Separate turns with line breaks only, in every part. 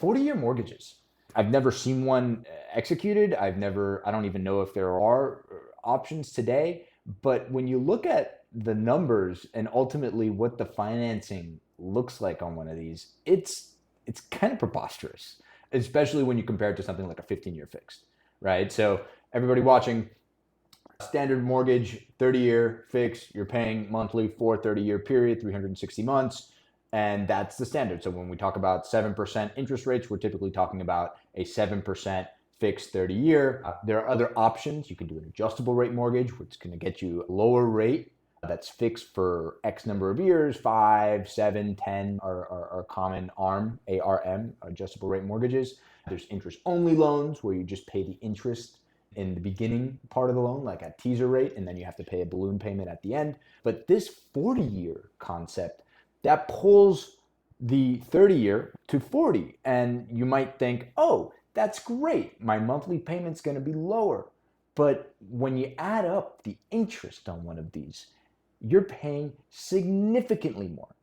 40-year mortgages. I've never seen one executed. I don't even know if there are options today. But when you look at the numbers and ultimately what the financing looks like on one of these, it's kind of preposterous, especially when you compare it to something like a 15-year fixed, right? So everybody watching, standard mortgage, 30-year fix, you're paying monthly for a 30-year period, 360 months, and that's the standard. So when we talk about 7% interest rates, we're typically talking about a 7% fixed 30-year. There are other options. You can do an adjustable rate mortgage, which is going to get you a lower rate that's fixed for X number of years, 5, 7, 10 are common ARM, adjustable rate mortgages. There's interest-only loans where you just pay the interest in the beginning part of the loan, like a teaser rate, and then you have to pay a balloon payment at the end. But this 40-year concept, that pulls the 30-year to 40. And you might think, oh, that's great. My monthly payment's going to be lower. But when you add up the interest on one of these, you're paying significantly more.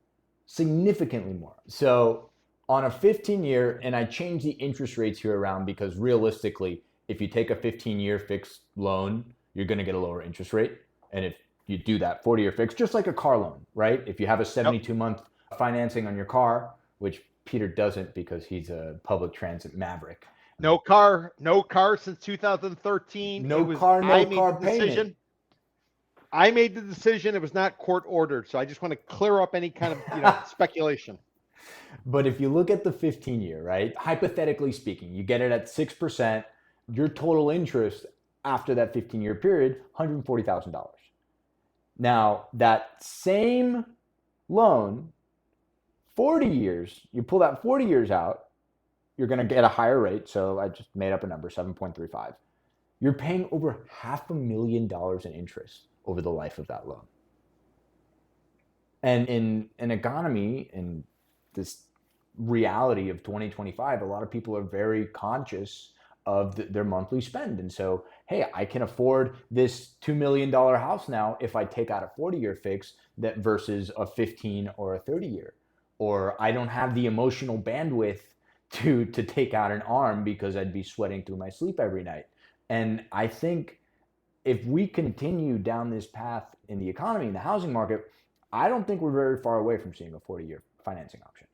So on a 15-year, and I change the interest rates here around because realistically, if you take a 15-year fixed loan, you're going to get a lower interest rate. And if you do that 40-year fix, just like a car loan, right? If you have a 72-month financing on your car, which Peter doesn't because he's a public transit maverick.
No car since 2013.
No car payment.
I made the decision. It was not court ordered. So I just want to clear up any kind of speculation.
But if you look at the 15-year, right? Hypothetically speaking, you get it at 6%. Your total interest after that 15-year period, $140,000. Now, that same loan, 40 years, you pull that 40 years out, you're going to get a higher rate. So I just made up a number, 7.35. You're paying over $500,000 in interest over the life of that loan. And in an economy, in this reality of 2025, a lot of people are very conscious of their monthly spend. And so, hey, I can afford this $2 million house now if I take out a 40-year fix that versus a 15 or a 30-year. Or I don't have the emotional bandwidth to take out an ARM because I'd be sweating through my sleep every night. And I think if we continue down this path in the economy, in the housing market, I don't think we're very far away from seeing a 40-year financing option.